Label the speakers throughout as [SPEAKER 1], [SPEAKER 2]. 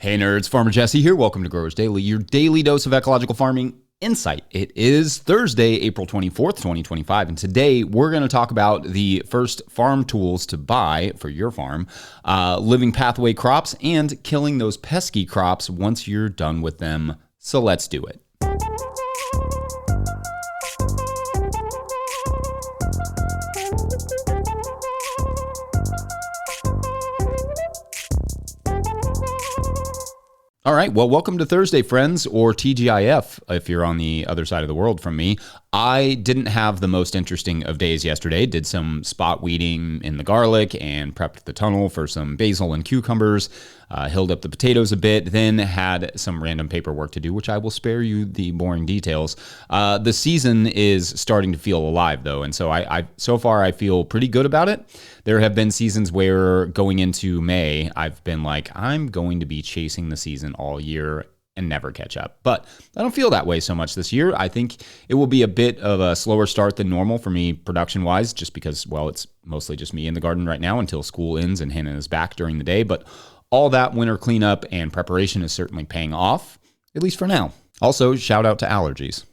[SPEAKER 1] Hey nerds, Farmer Jesse here. Welcome to Growers Daily, your daily dose of ecological farming insight. It is Thursday, April 24th, 2025, and today we're going to talk about the first farm tools to buy for your farm, living pathway crops, and killing those pesky crops once you're done with them. So let's do it. All right, well, welcome to Thursday, friends, or TGIF, if you're on the other side of the world from me. I didn't have the most interesting of days yesterday. Did some spot weeding in the garlic and prepped the tunnel for some basil and cucumbers, hilled up the potatoes a bit, then had some random paperwork to do, which I will spare you the boring details. The season is starting to feel alive, though, and so so far I feel pretty good about it. There have been seasons where going into May, I've been like, I'm going to be chasing the season all year and never catch up. But I don't feel that way so much this year. I think it will be a bit of a slower start than normal for me production-wise, just because, well, it's mostly just me in the garden right now until school ends and Hannah is back during the day. But all that winter cleanup and preparation is certainly paying off, at least for now. Also, shout out to allergies.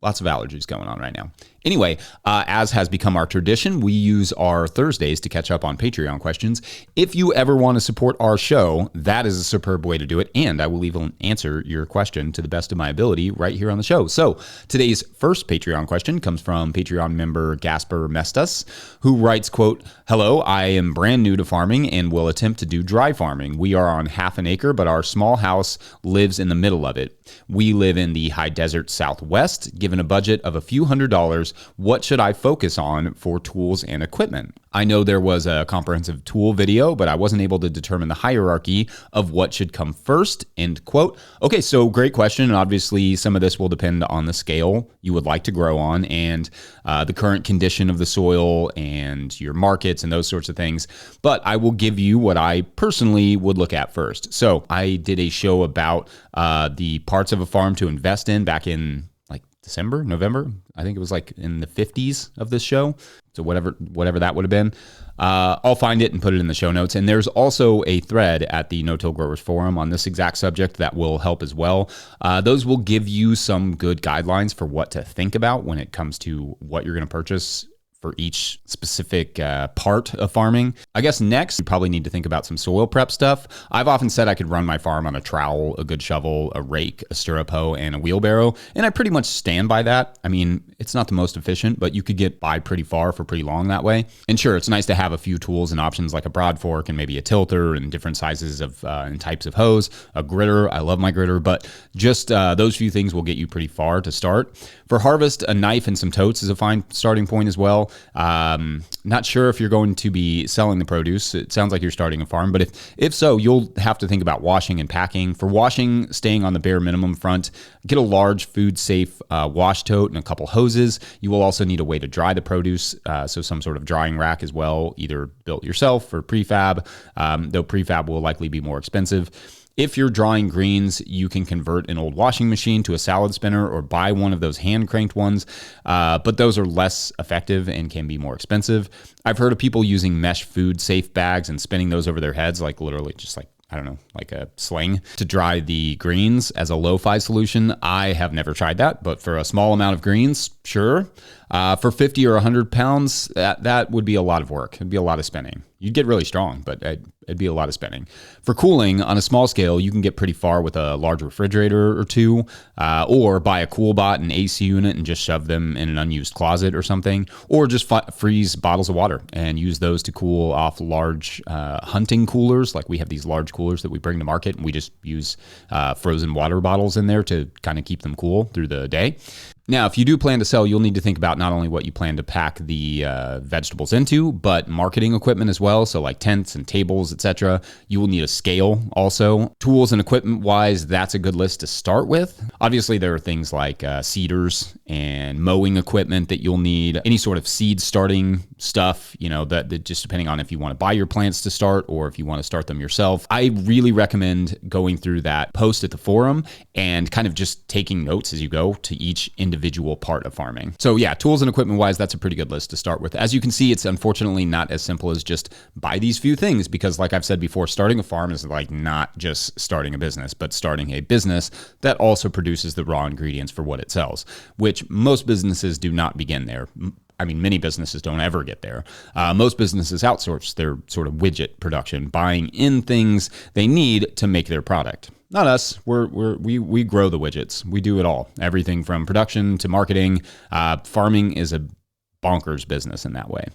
[SPEAKER 1] Lots of allergies going on right now. Anyway, as has become our tradition, we use our Thursdays to catch up on Patreon questions. If you ever want to support our show, that is a superb way to do it, and I will even answer your question to the best of my ability right here on the show. So today's first Patreon question comes from Patreon member Gasper Mestas, who writes, quote, "Hello, I am brand new to farming and will attempt to do dry farming. We are on half an acre, but our small house lives in the middle of it. We live in the high desert Southwest. Given a budget of a few $100s, what should I focus on for tools and equipment? I know there was a comprehensive tool video, but I wasn't able to determine the hierarchy of what should come first," end quote. Okay, so great question. And obviously, some of this will depend on the scale you would like to grow on and the current condition of the soil and your markets and those sorts of things. But I will give you what I personally would look at first. So I did a show about the parts of a farm to invest in back in December, November. I think it was like in the 50s of this show. So whatever that would have been. I'll find it and put it in the show notes. And there's also a thread at the No-Till Growers Forum on this exact subject that will help as well. Those will give you some good guidelines for what to think about when it comes to what you're going to purchase for each specific part of farming. I guess next, you probably need to think about some soil prep stuff. I've often said I could run my farm on a trowel, a good shovel, a rake, a stirrup hoe, and a wheelbarrow, and I pretty much stand by that. I mean, it's not the most efficient, but you could get by pretty far for pretty long that way. And sure, it's nice to have a few tools and options like a broad fork and maybe a tilter and different sizes of and types of hose, a gritter. I love my gritter, but just those few things will get you pretty far to start. For harvest, a knife and some totes is a fine starting point as well. Not sure if you're going to be selling the produce. It sounds like you're starting a farm, but if so, you'll have to think about washing and packing. For washing, staying on the bare minimum front, get a large food safe wash tote and a couple hoses. You will also need a way to dry the produce, so some sort of drying rack as well, either built yourself or prefab, though prefab will likely be more expensive. If you're drying greens, you can convert an old washing machine to a salad spinner or buy one of those hand-cranked ones, but those are less effective and can be more expensive. I've heard of people using mesh food safe bags and spinning those over their heads, like literally just like, I don't know, like a sling to dry the greens as a lo-fi solution. I have never tried that, but for a small amount of greens, sure. For 50 or 100 pounds, that would be a lot of work. It'd be a lot of spinning. You'd get really strong, but it'd be a lot of spinning. For cooling, on a small scale, you can get pretty far with a large refrigerator or two, or buy a CoolBot and AC unit and just shove them in an unused closet or something, or just freeze bottles of water and use those to cool off large hunting coolers. Like we have these large coolers that we bring to market, and we just use frozen water bottles in there to kind of keep them cool through the day. Now, if you do plan to sell, you'll need to think about not only what you plan to pack the vegetables into, but marketing equipment as well. So like tents and tables, etc. You will need a scale also. Tools and equipment wise, that's a good list to start with. Obviously, there are things like seeders and mowing equipment that you'll need. Any sort of seed starting stuff, that just depending on if you want to buy your plants to start or if you want to start them yourself. I really recommend going through that post at the forum and kind of just taking notes as you go to each individual part of farming. So yeah, tools and equipment wise, that's a pretty good list to start with. As you can see, it's unfortunately not as simple as just buy these few things, because like I've said before, starting a farm is like not just starting a business, but starting a business that also produces the raw ingredients for what it sells, which most businesses do not begin there. I mean, many businesses don't ever get there. Most businesses outsource their sort of widget production, buying in things they need to make their product. Not us. We grow the widgets. We do it all. Everything from production to marketing. Farming is a bonkers business in that way.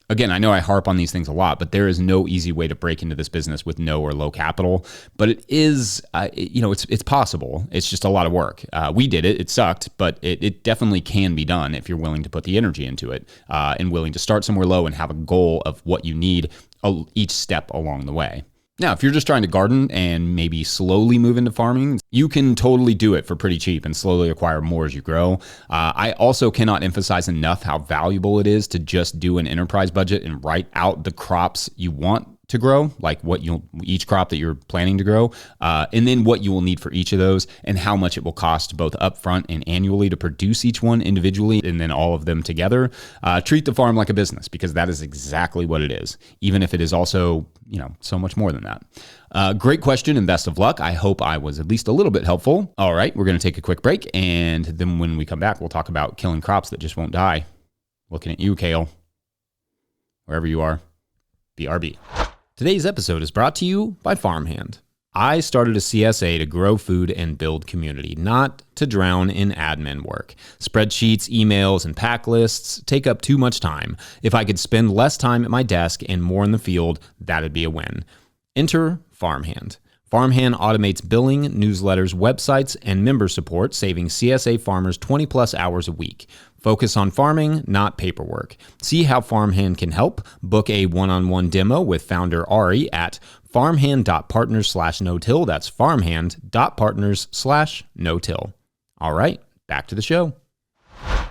[SPEAKER 1] Again, I know I harp on these things a lot, but there is no easy way to break into this business with no or low capital. But it is, it's possible. It's just a lot of work. We did it. It sucked, but it definitely can be done if you're willing to put the energy into it and willing to start somewhere low and have a goal of what you need each step along the way. Now, if you're just trying to garden and maybe slowly move into farming, you can totally do it for pretty cheap and slowly acquire more as you grow. I also cannot emphasize enough how valuable it is to just do an enterprise budget and write out the crops you want to grow, like each crop that you're planning to grow, and then what you will need for each of those and how much it will cost both upfront and annually to produce each one individually and then all of them together. Treat the farm like a business, because that is exactly what it is, even if it is also, so much more than that. Great question and best of luck. I hope I was at least a little bit helpful. All right, we're going to take a quick break, and then when we come back, we'll talk about killing crops that just won't die. Looking at you, kale. Wherever you are, BRB. Today's episode is brought to you by Farmhand. I started a CSA to grow food and build community, not to drown in admin work. Spreadsheets, emails, and pack lists take up too much time. If I could spend less time at my desk and more in the field, that'd be a win. Enter Farmhand. Farmhand automates billing, newsletters, websites, and member support, saving CSA farmers 20 plus hours a week. Focus on farming, not paperwork. See how Farmhand can help. Book a one-on-one demo with founder Ari at farmhand.partners/no-till. That's farmhand.partners/no-till. All right, back to the show.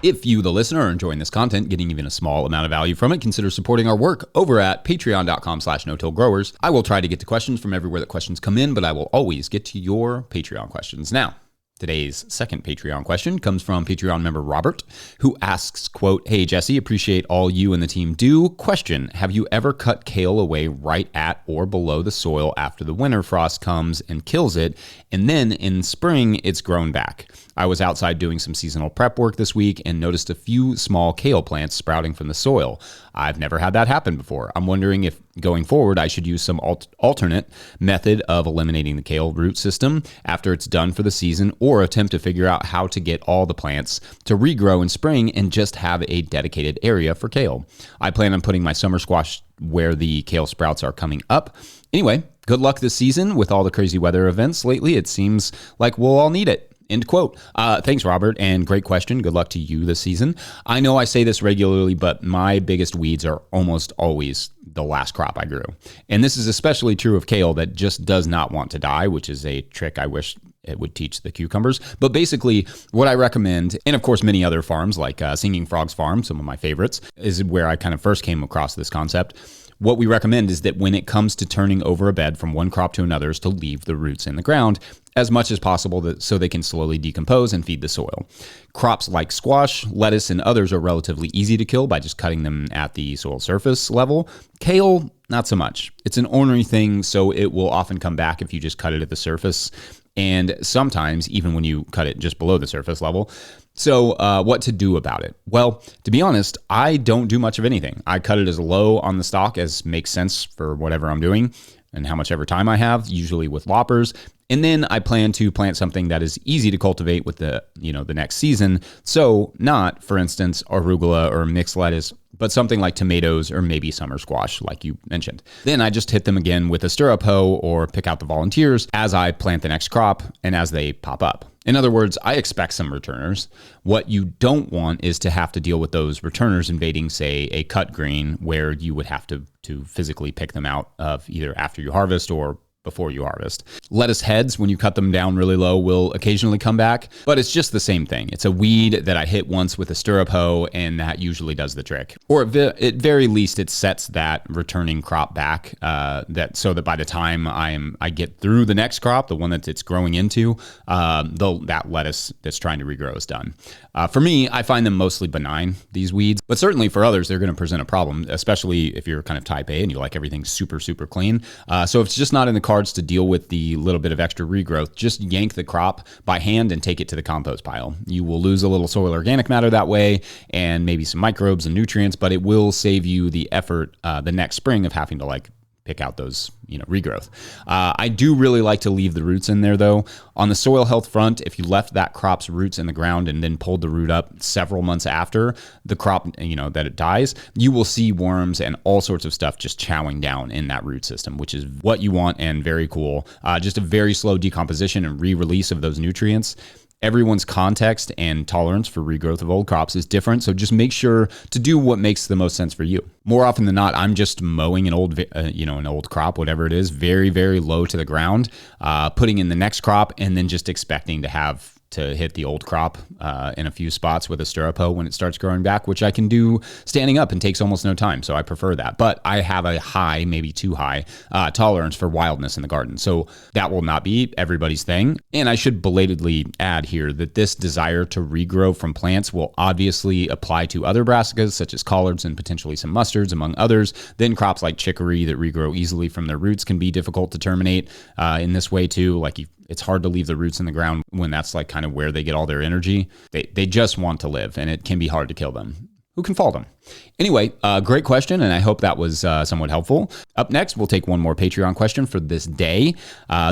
[SPEAKER 1] If you, the listener, are enjoying this content, getting even a small amount of value from it, consider supporting our work over at patreon.com/no-till-growers. I will try to get to questions from everywhere that questions come in, but I will always get to your Patreon questions. Now, today's second Patreon question comes from Patreon member Robert, who asks, quote, "Hey, Jesse, appreciate all you and the team do. Question, have you ever cut kale away right at or below the soil after the winter frost comes and kills it, and then in spring it's grown back? I was outside doing some seasonal prep work this week and noticed a few small kale plants sprouting from the soil. I've never had that happen before. I'm wondering if going forward I should use some alternate method of eliminating the kale root system after it's done for the season, or attempt to figure out how to get all the plants to regrow in spring and just have a dedicated area for kale. I plan on putting my summer squash where the kale sprouts are coming up. Anyway, good luck this season with all the crazy weather events lately. It seems like we'll all need it." End quote. Thanks, Robert, and great question. Good luck to you this season. I know I say this regularly, but my biggest weeds are almost always the last crop I grew. And this is especially true of kale that just does not want to die, which is a trick I wish it would teach the cucumbers. But basically, what I recommend, and of course many other farms like Singing Frogs Farm, some of my favorites, is where I kind of first came across this concept. What we recommend is that when it comes to turning over a bed from one crop to another, is to leave the roots in the ground as much as possible so they can slowly decompose and feed the soil. Crops like squash, lettuce, and others are relatively easy to kill by just cutting them at the soil surface level. Kale, not so much. It's an ornery thing, so it will often come back if you just cut it at the surface, and sometimes even when you cut it just below the surface level. So what to do about it? Well, to be honest, I don't do much of anything. I cut it as low on the stalk as makes sense for whatever I'm doing and how much ever time I have, usually with loppers. And then I plan to plant something that is easy to cultivate with the next season. So not, for instance, arugula or mixed lettuce, but something like tomatoes or maybe summer squash, like you mentioned. Then I just hit them again with a stirrup hoe or pick out the volunteers as I plant the next crop and as they pop up. In other words, I expect some returners. What you don't want is to have to deal with those returners invading, say, a cut green where you would have to physically pick them out of either after you harvest or before you harvest. Lettuce heads, when you cut them down really low, will occasionally come back, but it's just the same thing. It's a weed that I hit once with a stirrup hoe, and that usually does the trick. Or at very least, it sets that returning crop back, so that by the time I get through the next crop, the one that it's growing into, that lettuce that's trying to regrow is done. For me, I find them mostly benign, these weeds, but certainly for others, they're going to present a problem, especially if you're kind of type A and you like everything super, super clean. So if it's just not in the cards to deal with the little bit of extra regrowth, just yank the crop by hand and take it to the compost pile. You will lose a little soil organic matter that way and maybe some microbes and nutrients, but it will save you the effort the next spring of having to pick out those, regrowth. I do really like to leave the roots in there though. On the soil health front, if you left that crop's roots in the ground and then pulled the root up several months after the crop, that it dies, you will see worms and all sorts of stuff just chowing down in that root system, which is what you want and very cool. Just a very slow decomposition and re-release of those nutrients. Everyone's context and tolerance for regrowth of old crops is different, so just make sure to do what makes the most sense for you. More often than not, I'm just mowing an old crop, whatever it is, very, very low to the ground, putting in the next crop, and then just expecting to hit the old crop in a few spots with a stirrup hoe when it starts growing back, which I can do standing up and takes almost no time. So I prefer that. But I have a high, maybe too high, tolerance for wildness in the garden. So that will not be everybody's thing. And I should belatedly add here that this desire to regrow from plants will obviously apply to other brassicas, such as collards and potentially some mustards, among others. Then crops like chicory that regrow easily from their roots can be difficult to terminate in this way too. It's hard to leave the roots in the ground when that's kind of where they get all their energy. They just want to live, and it can be hard to kill them. Who can fault them? Anyway, great question, and I hope that was somewhat helpful. Up next, we'll take one more Patreon question for this day.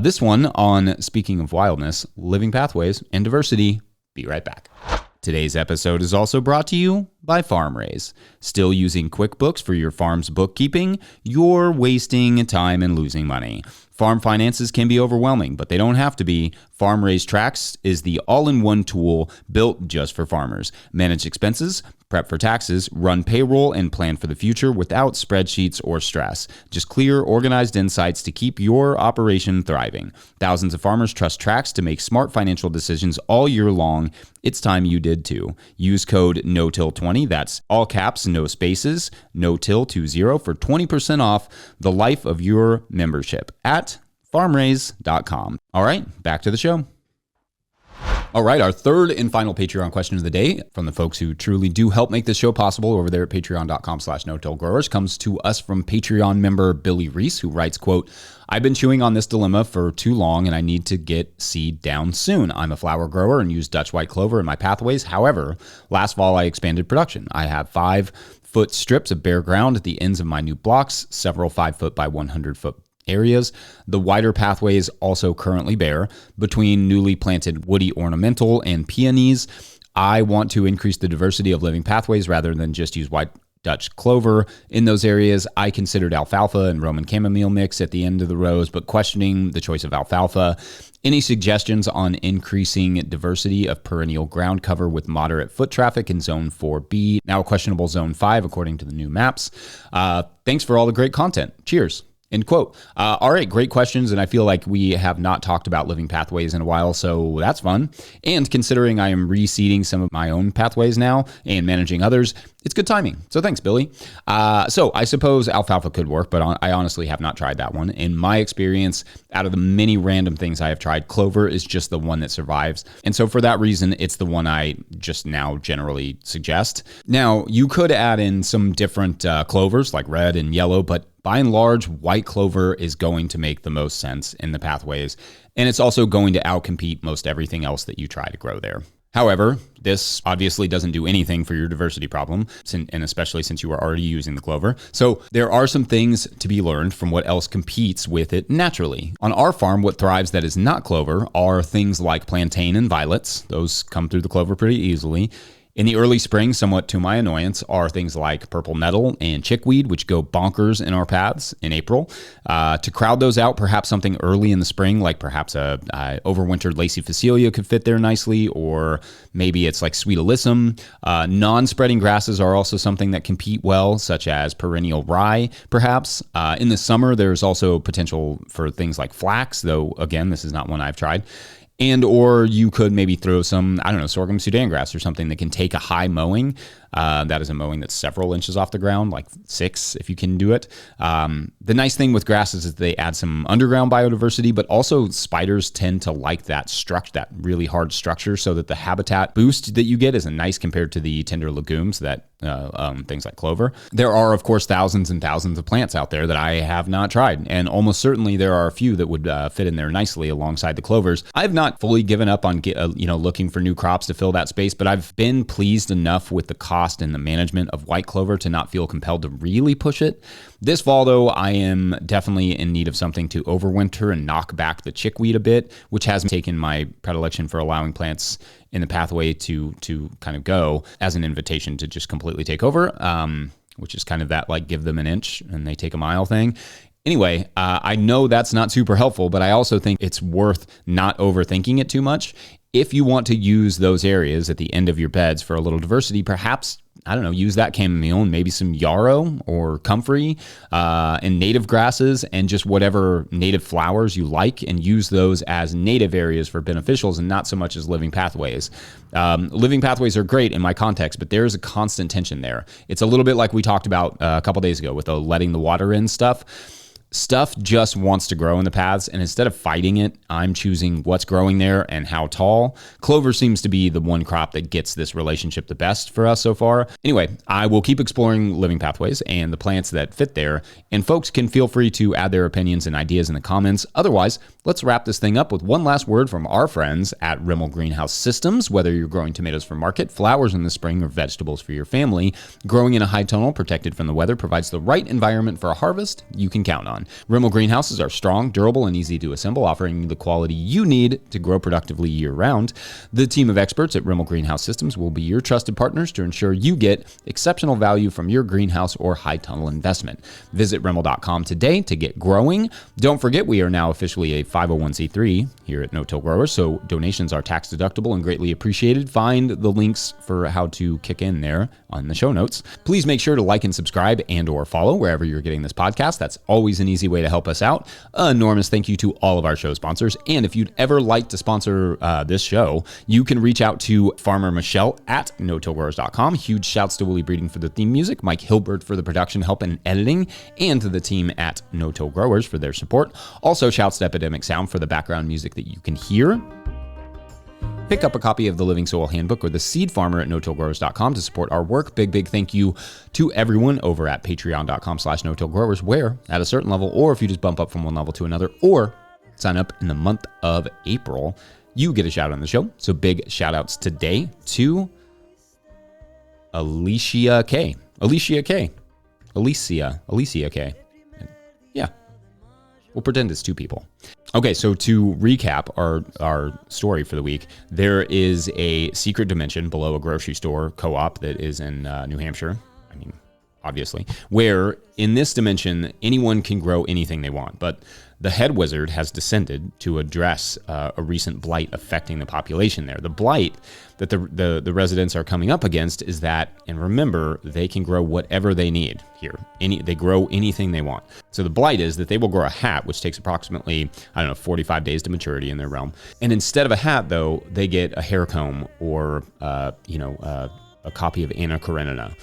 [SPEAKER 1] This one on, speaking of wildness, living pathways and diversity. Be right back. Today's episode is also brought to you by FarmRaise. Still using QuickBooks for your farm's bookkeeping? You're wasting time and losing money. Farm finances can be overwhelming, but they don't have to be. FarmRaise Tracks is the all-in-one tool built just for farmers. Manage expenses, prep for taxes, run payroll, and plan for the future without spreadsheets or stress. Just clear, organized insights to keep your operation thriving. Thousands of farmers trust Tracks to make smart financial decisions all year long. It's time you did too. Use code NOTIL20, that's all caps, no spaces, NOTIL20 for 20% off the life of your membership at farmraise.com. All right, back to the show. All right, our third and final Patreon question of the day from the folks who truly do help make this show possible over there at patreon.com/no-till-growers comes to us from Patreon member Billy Reese, who writes, quote, I've been chewing on this dilemma for too long and I need to get seed down soon. I'm a flower grower and use Dutch white clover in my pathways. However, last fall I expanded production. I have 5-foot strips of bare ground at the ends of my new blocks, several 5-foot by 100-foot areas. The wider pathways also currently bare. Between newly planted woody ornamental and peonies, I want to increase the diversity of living pathways rather than just use white Dutch clover in those areas. I considered alfalfa and Roman chamomile mix at the end of the rows, but questioning the choice of alfalfa. Any suggestions on increasing diversity of perennial ground cover with moderate foot traffic in Zone 4B, now questionable Zone 5 according to the new maps? Thanks for all the great content. Cheers. End quote. All right, great questions, and I feel like we have not talked about living pathways in a while, so that's fun. And considering I am reseeding some of my own pathways now and managing others, it's good timing. So thanks, Billy. So I suppose alfalfa could work, but I honestly have not tried that one. In my experience, out of the many random things I have tried, clover is just the one that survives. And so for that reason, it's the one I just now generally suggest. Now, you could add in some different clovers like red and yellow, but by and large, white clover is going to make the most sense in the pathways, and it's also going to outcompete most everything else that you try to grow there. However, this obviously doesn't do anything for your diversity problem, and especially since you are already using the clover. So there are some things to be learned from what else competes with it naturally. On our farm, what thrives that is not clover are things like plantain and violets. Those come through the clover pretty easily. In the early spring, somewhat to my annoyance, are things like purple nettle and chickweed, which go bonkers in our paths in April. To crowd those out, perhaps something early in the spring, like perhaps a overwintered lacy phacelia could fit there nicely, or maybe it's like sweet alyssum. Non-spreading grasses are also something that compete well, such as perennial rye, perhaps. In the summer, there's also potential for things like flax, though, again, this is not one I've tried. And or you could maybe throw some, sorghum Sudan grass or something that can take a high mowing. That is a mowing that's several inches off the ground, like 6 if you can do it. The nice thing with grasses is they add some underground biodiversity, but also spiders tend to like that really hard structure, so that the habitat boost that you get is nice compared to the tender legumes that things like clover. There are, of course, thousands and thousands of plants out there that I have not tried, and almost certainly there are a few that would fit in there nicely alongside the clovers. I've not fully given up on looking for new crops to fill that space, but I've been pleased enough with the cost and the management of white clover to not feel compelled to really push it. This fall, though, I am definitely in need of something to overwinter and knock back the chickweed a bit, which has taken my predilection for allowing plants in the pathway to kind of go as an invitation to just completely take over, which is kind of that like give them an inch and they take a mile thing. Anyway, I know that's not super helpful, but I also think it's worth not overthinking it too much. If you want to use those areas at the end of your beds for a little diversity, perhaps, use that chamomile and maybe some yarrow or comfrey and native grasses and just whatever native flowers you like, and use those as native areas for beneficials and not so much as living pathways. Living pathways are great in my context, but there's a constant tension there. It's a little bit like we talked about a couple days ago with the letting the water in stuff. Stuff just wants to grow in the paths, and instead of fighting it, I'm choosing what's growing there and how tall. Clover seems to be the one crop that gets this relationship the best for us so far. Anyway, I will keep exploring living pathways and the plants that fit there, and folks can feel free to add their opinions and ideas in the comments. Otherwise, let's wrap this thing up with one last word from our friends at Rimmel Greenhouse Systems. Whether you're growing tomatoes for market, flowers in the spring, or vegetables for your family, growing in a high tunnel protected from the weather provides the right environment for a harvest you can count on. Rimmel greenhouses are strong, durable, and easy to assemble, offering the quality you need to grow productively year-round. The team of experts at Rimmel Greenhouse Systems will be your trusted partners to ensure you get exceptional value from your greenhouse or high tunnel investment. Visit Rimmel.com today to get growing. Don't forget, we are now officially a 501c3 here at No-Till Growers, so donations are tax deductible and greatly appreciated. Find the links for how to kick in there on the show notes. Please make sure to like and subscribe and or follow wherever you're getting this podcast. That's always an easy way to help us out. Enormous thank you to all of our show sponsors. And if you'd ever like to sponsor this show, you can reach out to Farmer Michelle at no-tillgrowers.com. Huge shouts to Willie Breeding for the theme music, Mike Hilbert for the production help and editing, and to the team at No-Till Growers for their support. Also, shouts to Epidemic Sound for the background music that you can hear. Pick up a copy of the Living Soil Handbook or the Seed Farmer at no-tillgrowers.com to support our work. Big thank you to everyone over at patreon.com/no-tillgrowers, where at a certain level, or if you just bump up from one level to another, or sign up in the month of April, you get a shout out on the show. So big shout outs today to Alicia K. Yeah. We'll pretend it's 2 people. Okay, so to recap our story for the week, there is a secret dimension below a grocery store co-op that is in New Hampshire. Obviously, where in this dimension, anyone can grow anything they want. But the head wizard has descended to address a recent blight affecting the population there. The blight that the residents are coming up against is that, and remember, they can grow whatever they need here. They grow anything they want. So the blight is that they will grow a hat, which takes approximately, 45 days to maturity in their realm. And instead of a hat, though, they get a hair comb or, a copy of Anna Karenina.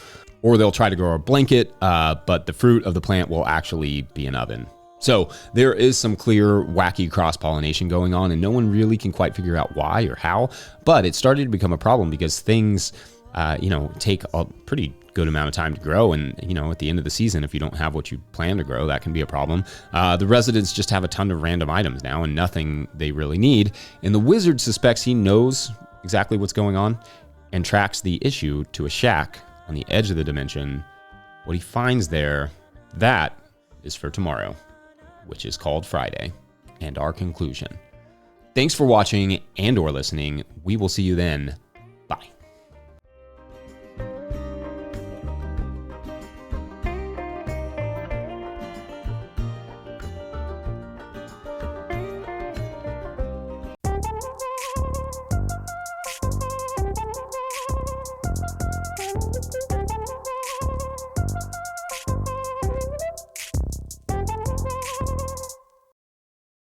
[SPEAKER 1] Or they'll try to grow a blanket, but the fruit of the plant will actually be an oven. So there is some clear, wacky cross-pollination going on, and no one really can quite figure out why or how. But it started to become a problem because things, take a pretty good amount of time to grow. And, at the end of the season, if you don't have what you plan to grow, that can be a problem. The residents just have a ton of random items now and nothing they really need. And the wizard suspects he knows exactly what's going on and tracks the issue to a shack on the edge of the dimension. What he finds there, that is for tomorrow, which is called Friday, and our conclusion. Thanks for watching and or listening. We will see you then